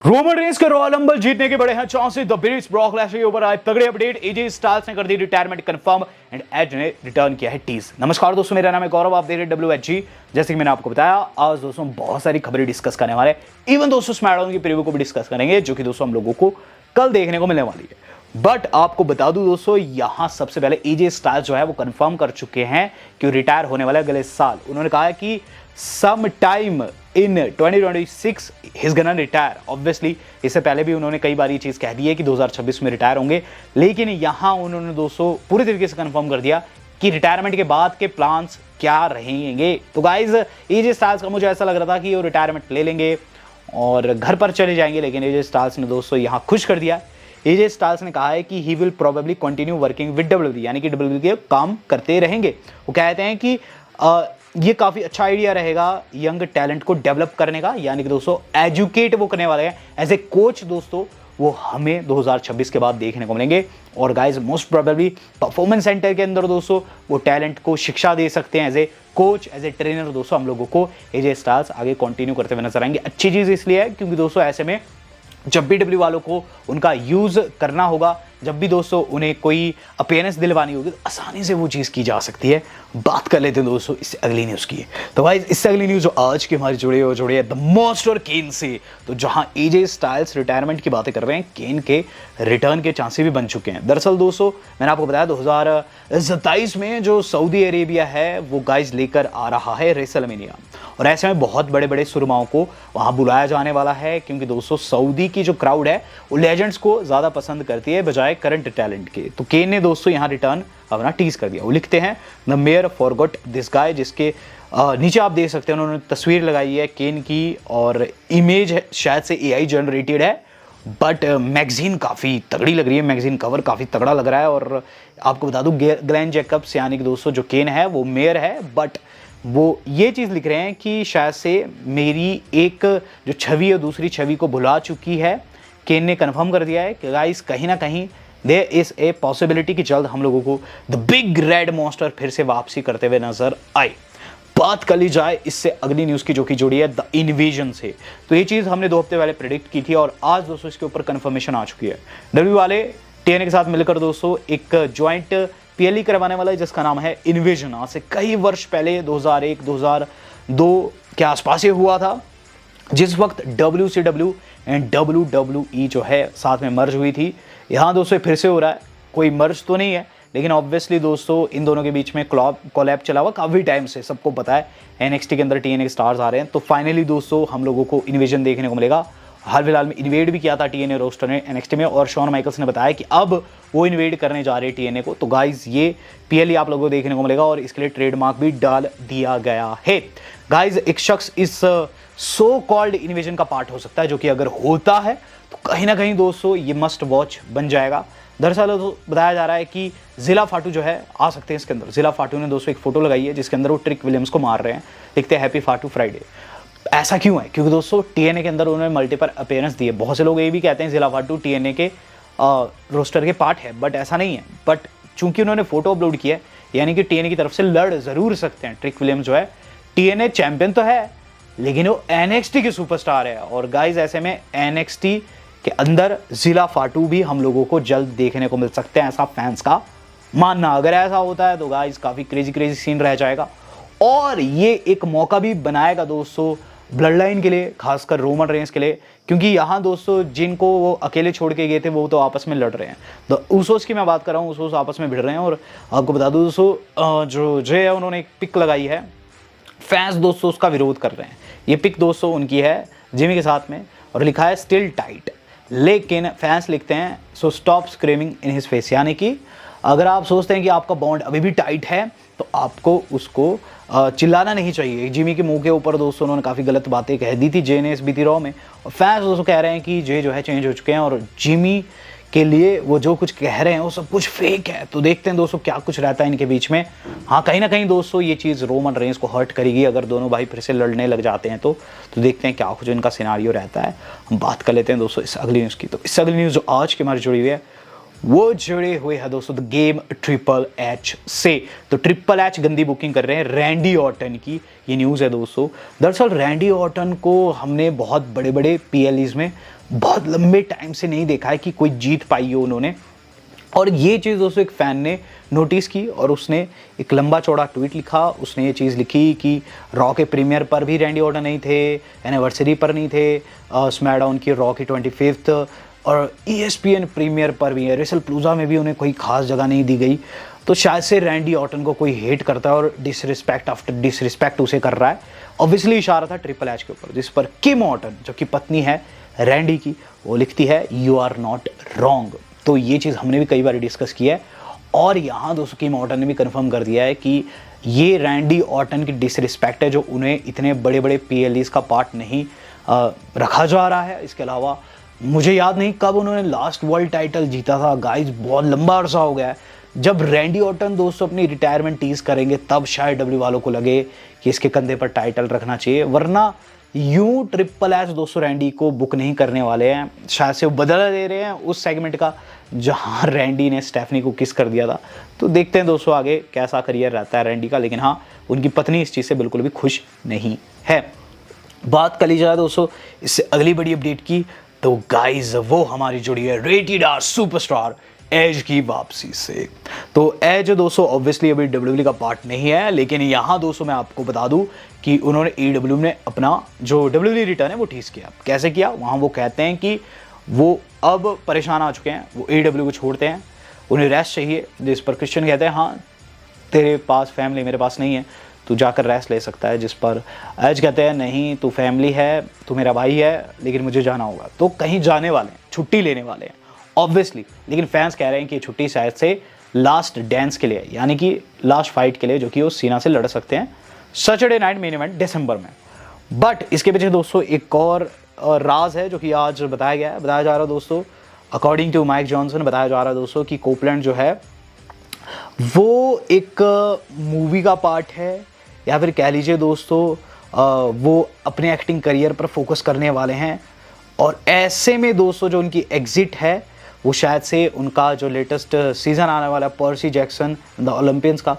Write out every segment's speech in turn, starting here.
Roman Reigns के Royal Rumble जीतने के बड़े हैं chances. The Brits Brock Lesnar के ऊपर आए तगड़े अपडेट। एजे स्टाइल्स ने कर दी रिटायरमेंट कंफर्म एंड एज ने रिटर्न किया है टीज। नमस्कार दोस्तों, मेरा नाम है गौरव, आप देख रहे हैं WHG। जैसे कि मैंने आपको बताया, आज दोस्तों बहुत सारी खबरें डिस्कस करने वाले हैं। इवन दोस्तों स्मैकडाउन की प्रीव्यू को भी डिस्कस करेंगे, जो कि दोस्तों हम लोगों को कल देखने को मिलने वाली है। बट आपको बता दूं दोस्तों, यहां सबसे पहले एजे स्टाइल्स जो है वो कंफर्म कर चुके हैं कि रिटायर होने वाला है अगले साल। उन्होंने कहा है कि some time in 2026 he's gonna retire। Obviously इससे पहले भी उन्होंने कई बार ये चीज कह दी है कि 2026 में रिटायर होंगे, लेकिन यहां उन्होंने दोस्तों पूरी तरीके से कंफर्म कर दिया कि रिटायरमेंट के बाद के प्लान्स क्या रहेंगे। तो गाइज एजे स्टाइल्स का मुझे ऐसा लग रहा था कि वो रिटायरमेंट ले लेंगे और घर पर चले जाएंगे, लेकिन एजे स्टाइल्स ने दोस्तों यहां खुश कर दिया। एजे स्टाइल्स ने कहा है कि he will probably continue working with WWE, यानी कि WWE के काम करते रहेंगे। वो कहते हैं कि ये काफ़ी अच्छा आइडिया रहेगा यंग टैलेंट को डेवलप करने का, यानी कि दोस्तों एजुकेट वो करने वाले हैं एज ए कोच। दोस्तों वो हमें 2026 के बाद देखने को मिलेंगे। और guys most probably performance centre के अंदर दोस्तों वो टैलेंट को शिक्षा दे सकते हैं as a coach, as a trainer. दोस्तों हम लोगों को एजे स्टाइल्स आगे कंटिन्यू करते हुए नजर आएंगे। अच्छी चीज़ इसलिए है क्योंकि दोस्तों ऐसे में जब भी W वालों को उनका यूज़ करना होगा, जब भी दोस्तों उन्हें कोई अपीयरेंस दिलवानी होगी, तो आसानी से वो चीज़ की जा सकती है। बात कर लेते हैं दोस्तों इससे अगली न्यूज़ की। तो भाई इससे अगली न्यूज़ जो आज की हमारी जुड़ी है द मॉन्स्टर केन से। तो जहां एजे स्टाइल्स रिटायरमेंट की बातें कर रहे हैं, केन के रिटर्न के चांसेस भी बन चुके हैं। दरअसल दोस्तों मैंने आपको बताया 2027 में जो सऊदी अरेबिया है वो गाइज लेकर आ रहा है रेसलमेनिया, और ऐसे में बहुत बड़े बड़े सुरमाओं को वहां बुलाया जाने वाला है, क्योंकि दोस्तों सऊदी की जो क्राउड है वो लेजेंड्स को ज़्यादा पसंद करती है बजाय करंट टैलेंट के। तो केन ने दोस्तों यहाँ रिटर्न अपना टीज कर दिया। वो लिखते हैं the mayor forgot this guy, जिसके नीचे आप देख सकते हैं उन्होंने तस्वीर लगाई है केन की, और इमेज शायद से AI जनरेटेड है, बट मैगजीन काफ़ी तगड़ी लग रही है। मैगजीन कवर काफ़ी तगड़ा लग रहा है। और आपको बता दूं ग्लेन जैकब्स यानी कि दोस्तों जो केन है वो मेयर है, बट वो ये चीज़ लिख रहे हैं कि शायद से मेरी एक जो छवि है दूसरी छवि को भुला चुकी है। केन ने कंफर्म कर दिया है कि गाइस कहीं ना कहीं देयर इज ए पॉसिबिलिटी कि जल्द हम लोगों को द बिग रेड मॉन्स्टर फिर से वापसी करते हुए नजर आए। बात कर ली जाए इससे अगली न्यूज़ की, जो कि जुड़ी है द इन्वेजन से। तो ये चीज़ हमने 2 हफ्ते पहले प्रेडिक्ट की थी और आज दोस्तों इसके ऊपर कंफर्मेशन आ चुकी है। W वाले TNA के साथ मिलकर दोस्तों एक ज्वाइंट PLE करवाने वाला है जिसका नाम है इन्वेजन। आज से कई वर्ष पहले 2001-2002 के आसपास ये हुआ था, जिस वक्त WCW एंड WWE जो है साथ में मर्ज हुई थी। यहाँ दोस्तों फिर से हो रहा है, कोई मर्ज तो नहीं है, लेकिन ऑब्वियसली दोस्तों इन दोनों के बीच में कोलैब चला हुआ काफ़ी टाइम से, सबको पता है। NXT के अंदर TNA के स्टार्स आ रहे हैं, तो फाइनली दोस्तों हम लोगों को इन्वेजन देखने को मिलेगा। हाल फिलहाल में इन्वेड भी किया था TNA रोस्टर ने NXT में, और शॉन माइकल्स ने बताया कि अब वो इन्वेड करने जा रहे हैं TNA को। तो गाइज ये PLE आप लोगों को देखने को मिलेगा और इसके लिए ट्रेडमार्क भी डाल दिया गया है। गाइज एक शख्स इस सो कॉल्ड इन्वेजन का पार्ट हो सकता है, जो कि अगर होता है तो कहीं ना कहीं दोस्तों ये मस्ट वॉच बन जाएगा। दरअसल बताया जा रहा है कि जिला फाटू जो है आ सकते हैं इसके अंदर। जिला फाटू ने दोस्तों एक फोटो लगाई है जिसके अंदर वो ट्रिक विलियम्स को मार रहे हैं, लिखते हैं हैप्पी फाटू फ्राइडे। ऐसा क्यों है? क्योंकि दोस्तों TNA के अंदर उन्होंने मल्टीपल अपीयरेंस दिए। बहुत से लोग ये भी कहते हैं जिला फाटू TNA के रोस्टर के पार्ट है, बट ऐसा नहीं है। बट चूंकि उन्होंने फोटो अपलोड किया है, यानी कि TNA की तरफ से लड़ जरूर सकते हैं। ट्रिक विलियम्स जो है TNA चैंपियन तो है, लेकिन वो NXT के सुपरस्टार है। और गाइज ऐसे में NXT के अंदर जिला फाटू भी हम लोगों को जल्द देखने को मिल सकते हैं, ऐसा फैंस का मानना। अगर ऐसा होता है तो गाइज काफ़ी क्रेजी सीन रह जाएगा, और ये एक मौका भी बनाएगा दोस्तों ब्लड लाइन के लिए, खासकर रोमन रेंस के लिए, क्योंकि यहाँ दोस्तों जिनको वो अकेले छोड़ के गए थे वो तो आपस में लड़ रहे हैं। तो ऊसोस की मैं बात कर रहा हूँ, ऊसोस आपस में भिड़ रहे हैं। और आपको बता दूँ दोस्तों जो जे है उन्होंने एक पिक लगाई है, फैंस दोस्तों उसका विरोध कर रहे हैं। ये पिक दोस्तों उनकी है जिमी के साथ में, और लिखा है स्टिल टाइट, लेकिन फैंस लिखते हैं so stop screaming in his face, यानी कि अगर आप सोचते हैं कि आपका बॉन्ड अभी भी टाइट है तो आपको उसको चिल्लाना नहीं चाहिए। जिमी के मुंह के ऊपर दोस्तों उन्होंने काफ़ी गलत बातें कह दी थी JNSBT रॉ में, और फैंस दोस्तों कह रहे हैं कि जे जो है चेंज हो चुके हैं और जिमी के लिए वो जो कुछ कह रहे हैं वो सब कुछ फेक है। तो देखते हैं दोस्तों क्या कुछ रहता है इनके बीच में। हाँ कहीं ना कहीं दोस्तों ये चीज़ रोमन रेंस को हर्ट करेगी अगर दोनों भाई फिर से लड़ने लग जाते हैं। तो देखते हैं क्या कुछ इनका सिनारियो रहता है। हम बात कर लेते हैं दोस्तों इस अगली न्यूज़ की। तो इस अगली न्यूज़ जो आज की हमारी जुड़ी हुई है वो जुड़े हुए हैं दोस्तों द गेम ट्रिपल एच से। तो ट्रिपल एच गंदी बुकिंग कर रहे हैं रैंडी ऑर्टन की, ये न्यूज़ है दोस्तों। दरअसल रैंडी ऑर्टन को हमने बहुत बड़े बड़े PLEs में बहुत लंबे टाइम से नहीं देखा है कि कोई जीत पाई हो उन्होंने। और ये चीज़ दोस्तों एक फ़ैन ने नोटिस की और उसने एक लंबा चौड़ा ट्वीट लिखा। उसने ये चीज़ लिखी कि रॉ के प्रीमियर पर भी रैंडी ऑर्टन नहीं थे, एनिवर्सरी पर नहीं थे, स्मैकडाउन की रॉ की 25th और ESPN प्रीमियर पर भी है, रेसलप्लूजा में भी उन्हें कोई खास जगह नहीं दी गई। तो शायद से रैंडी ऑर्टन को कोई हेट करता है और डिसरिस्पेक्ट आफ्टर डिसरिस्पेक्ट उसे कर रहा है। ऑब्वियसली इशारा था ट्रिपल एच के ऊपर, जिस पर किम ऑर्टन जो कि पत्नी है रैंडी की, वो लिखती है यू आर नॉट रॉन्ग। तो ये चीज़ हमने भी कई बार डिस्कस की है और यहाँ दोस्तों किम ऑर्टन ने भी कंफर्म कर दिया है कि ये रैंडी ऑर्टन की डिसरिस्पेक्ट है जो उन्हें इतने बड़े बड़े PLEs का पार्ट नहीं रखा जा रहा है। इसके अलावा मुझे याद नहीं कब उन्होंने लास्ट वर्ल्ड टाइटल जीता था गाइज, बहुत लंबा अरसा हो गया है। जब रैंडी ऑर्टन दोस्तों अपनी रिटायरमेंट टीज करेंगे तब शायद डब्ल्यू वालों को लगे कि इसके कंधे पर टाइटल रखना चाहिए, वरना यूं ट्रिपल एच दोस्तों रैंडी को बुक नहीं करने वाले हैं। शायद से वो बदला दे रहे हैं उस सेगमेंट का जहां रैंडी ने स्टेफनी को किस कर दिया था। तो देखते हैं दोस्तों आगे कैसा करियर रहता है रैंडी का, लेकिन हाँ उनकी पत्नी इस चीज़ से बिल्कुल भी खुश नहीं है। बात कर ली जाए दोस्तों इससे अगली बड़ी अपडेट की, तो गाइज वो हमारी जुड़ी है रेटेड आर सुपरस्टार एज की वापसी से। तो एज दोस्तों ऑब्वियसली अभी WWE का पार्ट नहीं है, लेकिन यहाँ दोस्तों मैं आपको बता दूं कि उन्होंने AEW ने अपना जो WWE रिटर्न है वो टीज किया। कैसे किया, वहाँ वो कहते हैं कि वो अब परेशान आ चुके हैं, वो AEW को छोड़ते हैं, उन्हें रेस्ट चाहिए। जिस पर क्रिश्चियन कहते हैं हाँ तेरे पास फैमिली मेरे पास नहीं है, तू जाकर रेस्ट ले सकता है। जिस पर एज कहते हैं नहीं तू फैमिली है, तू मेरा भाई है, लेकिन मुझे जाना होगा। तो कहीं जाने वाले हैं, छुट्टी लेने वाले हैं ऑब्वियसली, लेकिन फैंस कह रहे हैं कि छुट्टी शायद से लास्ट डांस के लिए, यानी कि लास्ट फाइट के लिए, जो कि वो सीना से लड़ सकते हैं सैटरडे नाइट मेन इवेंट दिसंबर में। बट इसके पीछे दोस्तों एक और राज है जो कि आज बताया गया है, बताया जा रहा है दोस्तों, अकॉर्डिंग टू माइक जॉनसन बताया जा रहा है दोस्तों कि कोपलैंड जो है वो एक मूवी का पार्ट है, या फिर कह लीजिए दोस्तों वो अपने एक्टिंग करियर पर फोकस करने वाले हैं। और ऐसे में दोस्तों जो उनकी एग्जिट है वो शायद से उनका जो लेटेस्ट सीज़न आने वाला है पर्सी जैक्सन द ओलंपियंस का,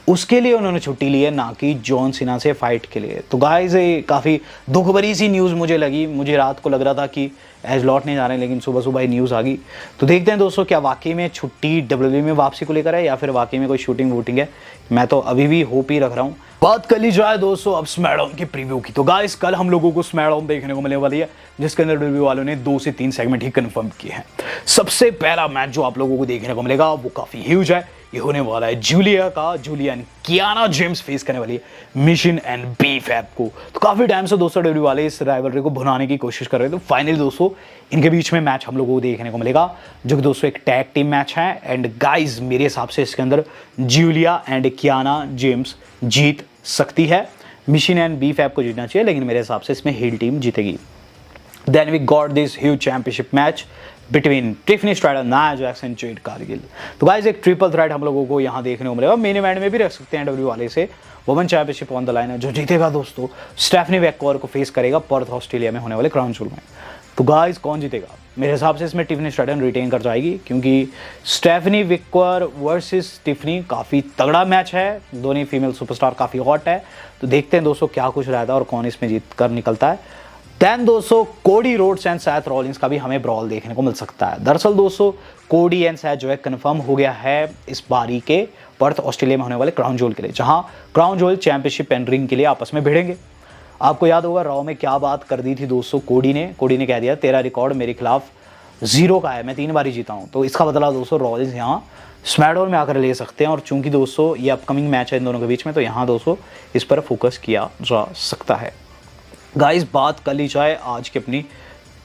उसके लिए उन्होंने छुट्टी ली है, ना कि जॉन सीना से फाइट के लिए। तो गाइस ये काफ़ी दुख भरी सी न्यूज़ मुझे लगी। मुझे रात को लग रहा था कि एज लौट नहीं जा रहे, लेकिन सुबह सुबह ही न्यूज़ आ गई। तो देखते हैं दोस्तों क्या वाकई में छुट्टी WWE में वापसी को लेकर है या फिर वाकई में कोई शूटिंग वूटिंग है। मैं तो अभी भी होप ही रख रहा हूँ। बात कर ली जाए दोस्तों अब स्मैकडाउन की प्रीव्यू की, तो गाइस कल हम लोगों को स्मैकडाउन देखने को मिलने वाली है, जिसके अंदर WWE वालों ने 2 से 3 सेगमेंट ही कंफर्म किए हैं। सबसे पहला मैच जो आप लोगों को देखने को मिलेगा वो काफ़ी ह्यूज है। ये होने वाला है Julia and Kiana James face करने वाली है मिशन एंड BFAB को। तो काफ़ी टाइम से दोस्तों WWE वाले इस राइवलरी को भुनाने की कोशिश कर रहे थे। तो फाइनली दोस्तों इनके बीच में मैच हम लोगों को देखने को मिलेगा, जो कि दोस्तों एक टैग टीम मैच है। एंड गाइज मेरे हिसाब से इसके अंदर जूलिया एंड कियाना जेम्स जीत सकती है। मिशन एंड BFAB को जीतना चाहिए, लेकिन मेरे हिसाब से इसमें हील टीम जीतेगी। Then we got this huge championship match between Tiffany Stratton, Nia Jax and Jade Cargill। तो गाइज एक ट्रिपल थ्रेट हम लोगों को यहाँ देखने को मिलेगा। मेन इवेंट में भी रख सकते हैं WWE वाले से। Women championship on the line है, जो जीतेगा दोस्तों स्टेफनी वेक्कोर को फेस करेगा पर्थ ऑस्ट्रेलिया में होने वाले क्राउन जूल में। तो गाइज कौन जीतेगा, मेरे हिसाब से इसमें टिफनी स्ट्रैटन रिटेन कर जाएगी, क्योंकि स्टेफनी वेक्कोर वर्सेस टिफनी काफ़ी तगड़ा मैच है। दोनों फीमेल सुपरस्टार काफ़ी हॉट है। तो देखते हैं दोस्तों क्या कुछ रहता है और कौन इसमें जीत कर निकलता है। दैन दोस्तों Cody Rhodes and Seth Rollins का भी हमें ब्रॉल देखने को मिल सकता है। दरअसल दोस्तों कोडी एंड सैथ जो है कंफर्म हो गया है इस बारी के पर्थ ऑस्ट्रेलिया में होने वाले क्राउन जूल के लिए, जहां crown joule championship and ring के लिए आपस में भिड़ेंगे। आपको याद होगा रॉ में क्या बात कर दी थी दोस्तों कोडी ने कह दिया तेरा रिकॉर्ड मेरे खिलाफ 0 का है, मैं 3 बार ही जीता हूँ। तो इसका बदला दोस्तों रॉलिंस यहाँ स्मैकडाउन में आकर ले सकते हैं। और चूंकि दोस्तों ये अपकमिंग मैच है इन दोनों के बीच में, तो यहाँ दोस्तों इस पर फोकस किया जा सकता है। गाइस बात कर ली जाए आज की अपनी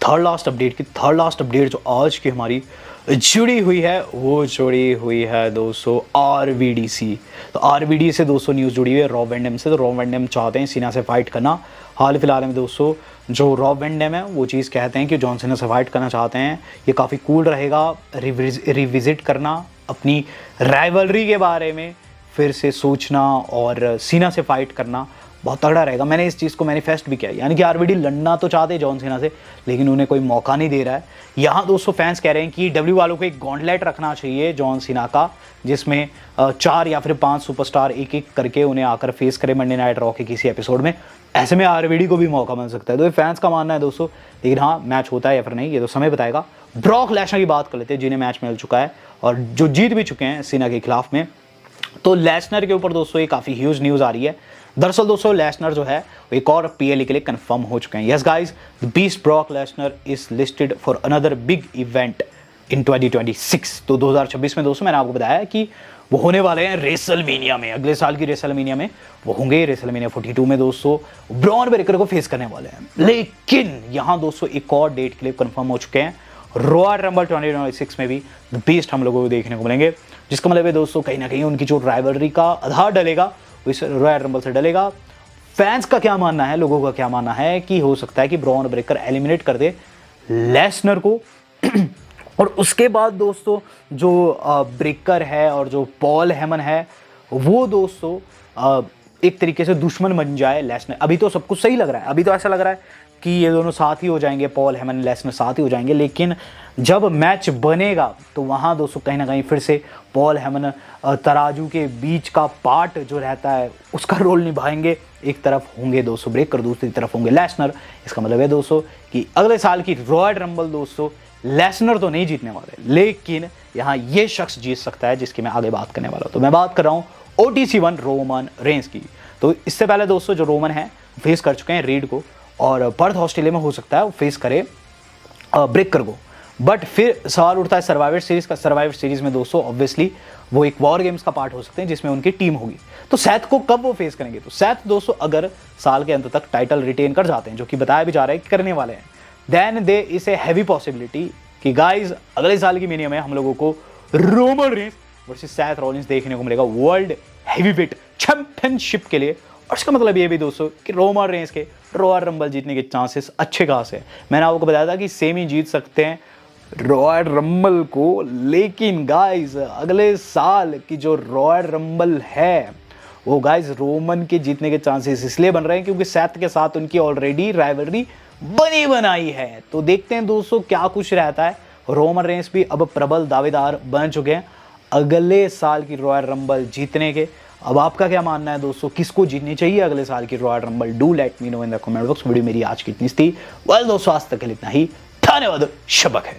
थर्ड लास्ट अपडेट की। थर्ड लास्ट अपडेट जो आज की हमारी जुड़ी हुई है वो जुड़ी हुई है दोस्तों RVD तो RVD से दोस्तों न्यूज़ जुड़ी हुई है रॉब वैन डैम से। तो रॉब वैन डैम चाहते हैं सीना से फाइट करना। हाल फिलहाल में दोस्तों जो रॉब वैन डैम है वो चीज़ कहते हैं कि जॉन सीना से फाइट करना चाहते हैं। ये काफ़ी कूल रहेगा रिविजिट करना अपनी राइवलरी के बारे में, फिर से सोचना और सीना से फाइट करना बहुत तगड़ा रहेगा। मैंने इस चीज़ को मैनिफेस्ट भी किया, यानी कि आरवीडी लड़ना तो चाहते जॉन सीना से, लेकिन उन्हें कोई मौका नहीं दे रहा है। यहाँ दोस्तों फैंस कह रहे हैं कि डब्ल्यू वालों को एक गॉन्टलेट रखना चाहिए जॉन सीना का, जिसमें 4 या फिर 5 सुपरस्टार एक एक करके उन्हें आकर फेस करे मंडे नाइट रॉ के किसी एपिसोड में। ऐसे में आरवीडी को भी मौका मिल सकता है। तो ये फैंस का मानना है दोस्तों, लेकिन हाँ मैच होता है या फिर नहीं ये तो समय बताएगा। ब्रॉक लेसनर की बात कर लेते हैं, जिन्हें मैच मिल चुका है और जो जीत भी चुके हैं सीना के खिलाफ में। तो लेसनर के ऊपर दोस्तों ये काफ़ी ह्यूज न्यूज़ आ रही है। दरअसल दोस्तों लेसनर जो है वो एक और पीएलई के लिए कंफर्म हो चुके हैं। Yes guys, the beast Brock Lesnar is listed for another big event in 2026। तो 2026 में दोस्तों मैंने आपको बताया कि वो होने वाले हैं रेसलमेनिया में, अगले साल की रेसलमेनिया में वो होंगे। रेसलमेनिया 42 में दोस्तों ब्रॉन ब्रेकर को फेस करने वाले हैं। लेकिन यहाँ दोस्तों एक और डेट के लिए कंफर्म हो चुके हैं, रॉयल रंबल 2026 में भी द बीस्ट हम लोगों को देखने को मिलेंगे। जिसका मतलब है दोस्तों कहीं ना कहीं उनकी जो राइवलरी का आधार डलेगा वो इस रॉयल रंबल से डलेगा। फैंस का क्या मानना है, लोगों का क्या मानना है कि हो सकता है कि ब्रॉन ब्रेकर एलिमिनेट कर दे लेसनर को और उसके बाद दोस्तों जो ब्रेकर है और जो पॉल हेमन है वो दोस्तों एक तरीके से दुश्मन बन जाए लेसनर। अभी तो सब कुछ सही लग रहा है, अभी तो ऐसा लग रहा है कि ये दोनों साथ ही हो जाएंगे, पॉल हेमन लेसनर साथ ही हो जाएंगे। लेकिन जब मैच बनेगा तो वहाँ दोस्तों कहीं ना कहीं फिर से पॉल हेमन तराजू के बीच का पार्ट जो रहता है उसका रोल निभाएंगे। एक तरफ होंगे दोस्तों ब्रेकर, दूसरी तरफ होंगे लेसनर। इसका मतलब है दोस्तों कि अगले साल की रॉयल रंबल दोस्तों लेसनर तो नहीं जीतने वाले, लेकिन यहाँ ये शख्स जीत सकता है जिसकी मैं आगे बात करने वाला हूँ। तो मैं बात कर रहा हूँ OTC1 रोमन रेंस की। तो इससे पहले दोस्तों जो रोमन है फेस कर चुके हैं रीड को, और पर्थ ऑस्ट्रेलिया में हो सकता है वो फेस करे ब्रेकर को। बट फिर सवाल उठता है सर्वाइवर सीरीज का। सर्वाइवर सीरीज में दोस्तों ऑब्वियसली वो एक वॉर गेम्स का पार्ट हो सकते हैं जिसमें उनकी टीम होगी। तो सैथ को कब वो फेस करेंगे, तो सैथ दोस्तों अगर साल के अंत तक टाइटल रिटेन कर जाते हैं, जो कि बताया भी जा रहा है कि करने वाले हैं, then there is a heavy possibility कि गाइज अगले साल की मिनियम में हम लोगों को Roman Reigns versus Seth Rollins देखने को मिलेगा वर्ल्ड हैवीवेट चैंपियनशिप के लिए। और इसका मतलब ये भी दोस्तों कि रोमन रेंस के रॉयल रंबल जीतने के चांसेस अच्छे खास है। मैंने आपको बताया था कि सेमी जीत सकते हैं रॉयल रंबल को, लेकिन गाइस अगले साल की जो रॉयल रंबल है वो गाइस रोमन के जीतने के चांसेस इसलिए बन रहे हैं क्योंकि सैथ के साथ उनकी ऑलरेडी राइवलरी बनी बनाई है। तो देखते हैं दोस्तों क्या कुछ रहता है। रोमन रेंस भी अब प्रबल दावेदार बन चुके हैं अगले साल की रॉयल रंबल जीतने के। अब आपका क्या मानना है दोस्तों, किसको जीतनी चाहिए अगले साल की royal rumble? Do let me know in the comment box. Video मेरी आज की इतनी थी। वेल दोस्तों आज तक के लिए इतना ही। धन्यवाद। शबक है।